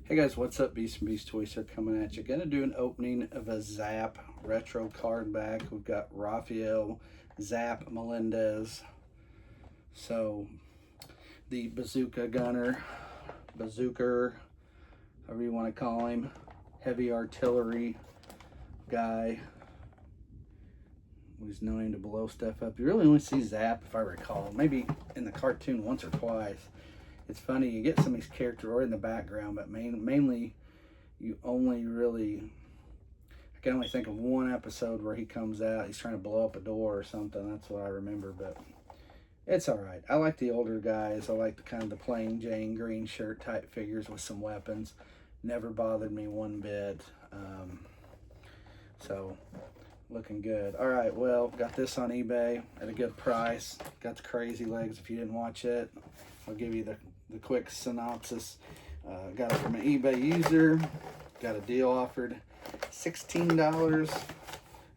Hey guys, what's up? Beast and Beast Toys here coming at you. Gonna do an opening of a Zap retro card back. We've got Rafael Zap Melendez. So the bazooka gunner, bazooker, however you want to call him, heavy artillery guy. He's known to blow stuff up. You really only see Zap, if I recall, maybe in the cartoon once or twice. It's funny, you get some of these characters or in the background, but mainly you only really, I can only think of one episode where he comes out, he's trying to blow up a door or something. That's what I remember, but it's all right. I like the older guys. I like the kind of the plain Jane green shirt type figures with some weapons. Never bothered me one bit. So looking good. All right, well, got this on eBay at a good price. Got the crazy legs. If you didn't watch it, I'll give you the quick synopsis. Got it from an eBay user. Got a deal offered $16,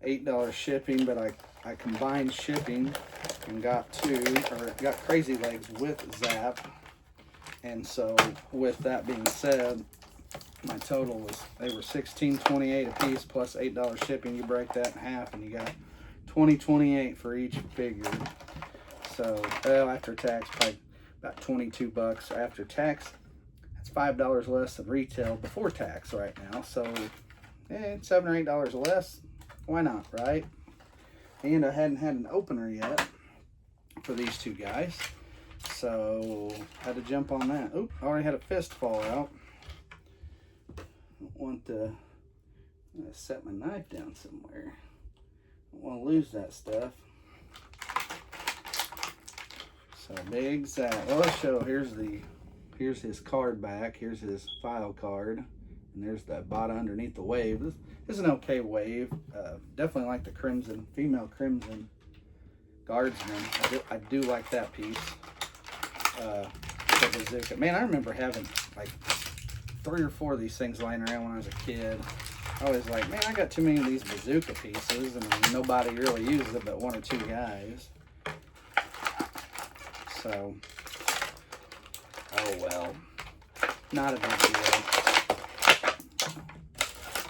$8 shipping, but I combined shipping and got crazy legs with Zap. And so with that being said, my total was, they were $16.28 a piece plus $8 shipping. You break that in half and you got $20.28 for each figure. So after tax, probably about 22 bucks after tax. That's $5 less than retail before tax right now. So $7 or $8 less, why not, right? And I hadn't had an opener yet for these two guys, so had to jump on that. Oop, I already had a fist fall out. Don't want to, I'm gonna set my knife down somewhere. Don't want to lose that stuff. So big Zap. Well, let's show. Here's his card back. Here's his file card, and there's the bottom underneath the wave. This is an okay wave. Definitely like the crimson, female crimson guardsman. I do like that piece. The bazooka. Man, I remember having like 3 or 4 of these things lying around when I was a kid. I was like, man, I got too many of these bazooka pieces, and nobody really uses it but 1 or 2 guys. So, oh well, not a big deal.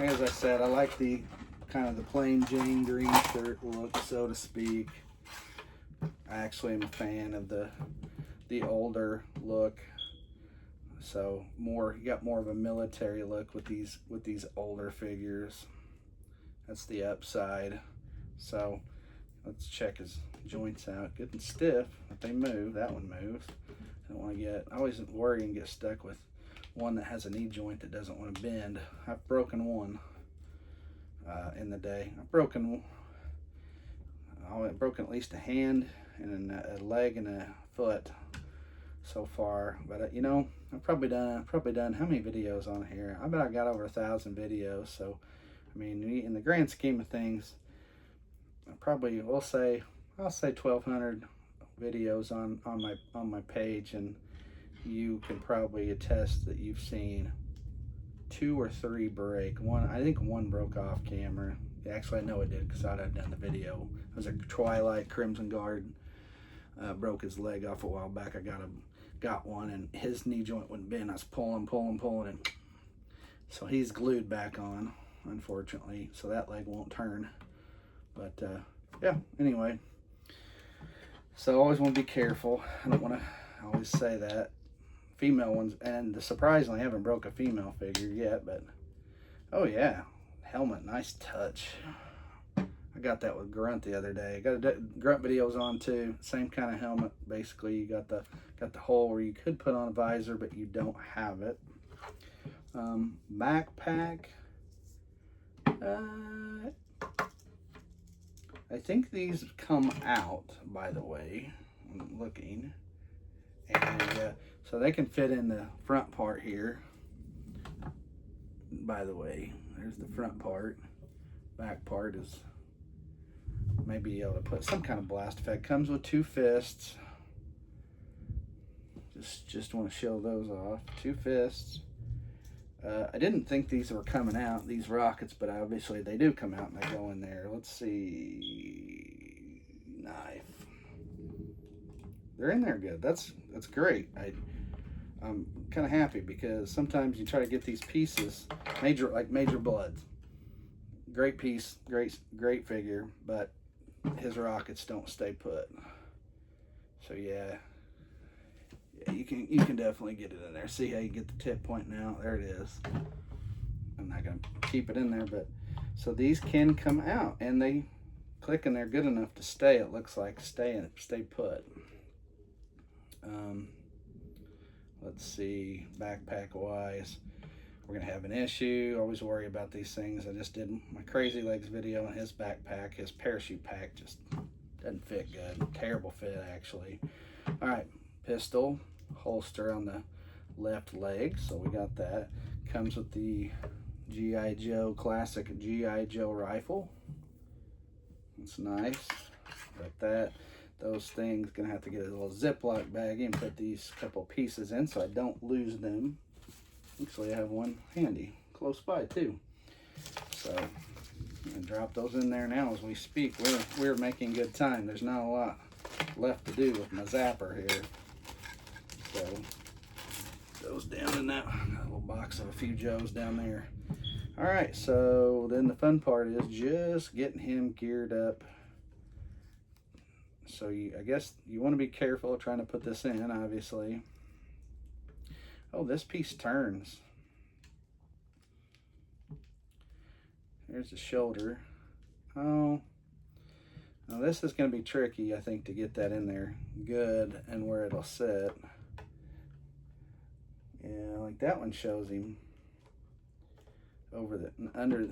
As I said, I like the kind of the plain Jane green shirt look, so to speak. I actually am a fan of the older look. So you got more of a military look with these older figures. That's the upside. So let's check his joints out. Good and stiff, but they move. That one moves. I always worry and get stuck with one that has a knee joint that doesn't want to bend. I've broken one in the day. I've broken at least a hand and a leg and a foot so far. But I've probably done how many videos on here? I bet I got over 1,000 videos. So I mean, in the grand scheme of things, I'll say 1,200 videos on my page, and you can probably attest that you've seen 2 or 3 break. I think one broke off camera. Actually, I know it did because I'd have done the video. It was a Twilight Crimson Guard. Broke his leg off a while back. I got one, and his knee joint wouldn't bend. I was pulling, and so he's glued back on, unfortunately. So that leg won't turn. But yeah, anyway. So always want to be careful. I don't want to always say that. Female ones, and surprisingly, I haven't broke a female figure yet, but oh yeah, helmet, nice touch. I got that with Grunt the other day. Got Grunt videos on too. Same kind of helmet. Basically, you got the hole where you could put on a visor, but you don't have it. Backpack. I think these come out, by the way. I'm looking, and so they can fit in the front part here. By the way, there's the front part. Back part is maybe able to put some kind of blast effect. Comes with 2 fists. Just want to show those off. 2 fists. I didn't think these were coming out, these rockets, but obviously they do come out and they go in there. Let's see. Knife. They're in there good. That's great. I'm kind of happy, because sometimes you try to get these pieces, Major Bloods. Great piece, great figure, but his rockets don't stay put. So yeah, you can definitely get it in there. See how you get the tip pointing out? There it is. I'm not gonna keep it in there, but so these can come out, and they click and they're good enough to stay. It looks like stay put. Let's see, backpack wise, we're gonna have an issue. Always worry about these things. I just did my Crazy Legs video, and his backpack, his parachute pack, just doesn't fit good. Terrible fit, actually. All right, pistol holster on the left leg, so we got that. Comes with the G.I. Joe, classic G.I. Joe rifle. It's nice. Got that. Those things, gonna have to get a little Ziploc bag and put these couple pieces in so I don't lose them. Actually, I have one handy close by too. So I'm gonna drop those in there now as we speak. We're making good time. There's not a lot left to do with my zapper here. So those down in that little box of a few Joes down there. All right, so then the fun part is just getting him geared up. So I guess you want to be careful trying to put this in, obviously. Oh, this piece turns. Here's the shoulder. Oh, now this is going to be tricky, I think, to get that in there good and where it'll sit. Yeah, like that one shows him over the under.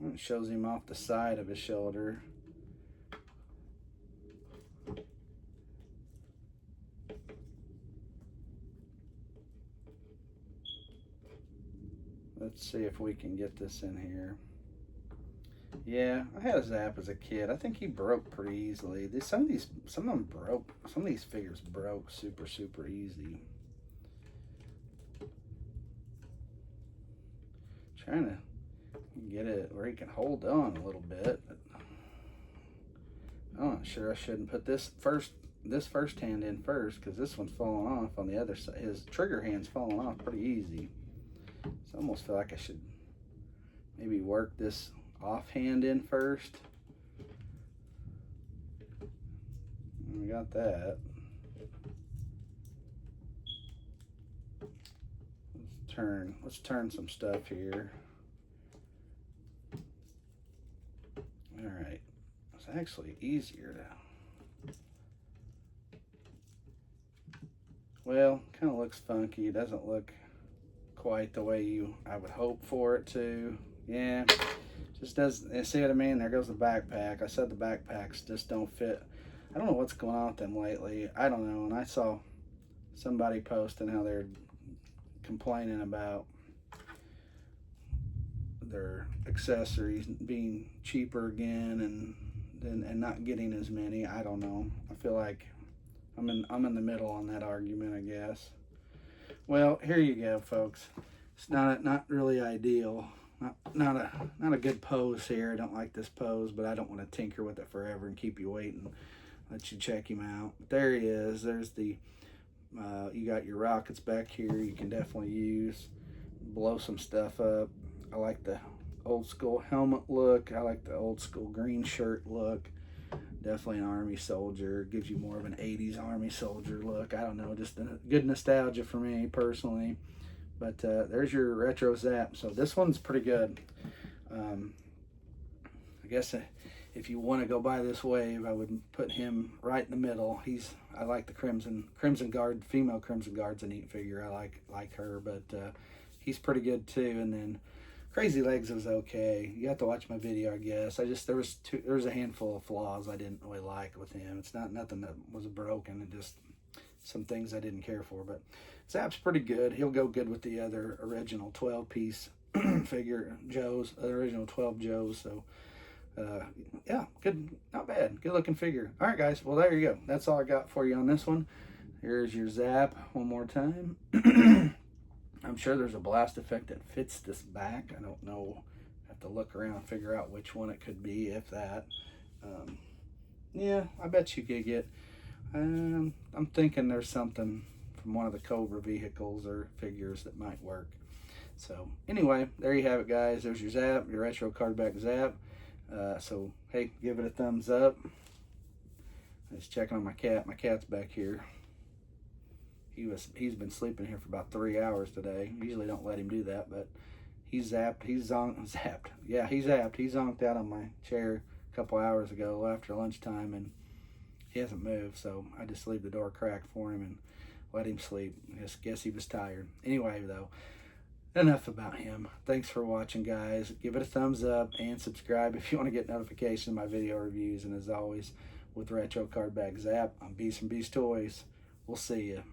It shows him off the side of his shoulder. Let's see if we can get this in here. Yeah, I had a Zap as a kid. I think he broke pretty easily. Some of them broke. Some of these figures broke super easy. Trying to get it where he can hold on a little bit. But I'm not sure I shouldn't put this first hand in first, because this one's falling off on the other side. His trigger hand's falling off pretty easy. So I almost feel like I should maybe work this offhand in first. And we got that. Let's turn some stuff here. All right, it's actually easier to, well, kind of looks funky. It doesn't look quite the way I would hope for it to. Yeah, just doesn't. See what I mean? There goes the backpack. I said the backpacks just don't fit. I don't know what's going on with them lately. I don't know. And I saw somebody posting how they're complaining about their accessories being cheaper again, and not getting as many. I don't know. I feel like I'm in the middle on that argument, I guess. Well, here you go, folks. It's not really ideal. Not a good pose here. I don't like this pose, but I don't want to tinker with it forever and keep you waiting. Let you check him out. But there he is. There's the you got your rockets back here. You can definitely use, blow some stuff up. I like the old school helmet look. I like the old school green shirt look. Definitely an Army soldier. Gives you more of an 80s Army soldier look. I don't know, just a good nostalgia for me personally. But there's your retro Zap. So this one's pretty good. I guess if you want to go by this wave, I would put him right in the middle. I like the Crimson Guard. Female Crimson Guard's a neat figure. I like her, but he's pretty good too. And then Crazy Legs was okay. You have to watch my video, I guess. There was a handful of flaws I didn't really like with him. It's nothing that was broken, and just some things I didn't care for. But Zap's pretty good. He'll go good with the other original 12-piece figure Joes, the original 12 Joes. So yeah, good, not bad. Good looking figure. All right, guys. Well, there you go. That's all I got for you on this one. Here's your Zap one more time. I'm sure there's a blast effect that fits this back. I don't know. I have to look around and figure out which one it could be, if that. Yeah, I bet you could get. I'm thinking there's something from one of the Cobra vehicles or figures that might work. So anyway, there you have it, guys. There's your Zap, your retro card back Zap. So hey, give it a thumbs up. I was checking on my cat. My cat's back here. He's been sleeping here for about 3 hours today. Usually don't let him do that, but he's zapped. He's zapped. Yeah, he's zapped. He zonked out on my chair a couple hours ago after lunchtime, and he hasn't moved. So I just leave the door cracked for him and let him sleep. I guess he was tired. Anyway, though, enough about him. Thanks for watching, guys. Give it a thumbs up and subscribe if you want to get notifications of my video reviews. And as always, with Retro Card Back Zap, I'm Beast from Beast Toys. We'll see you.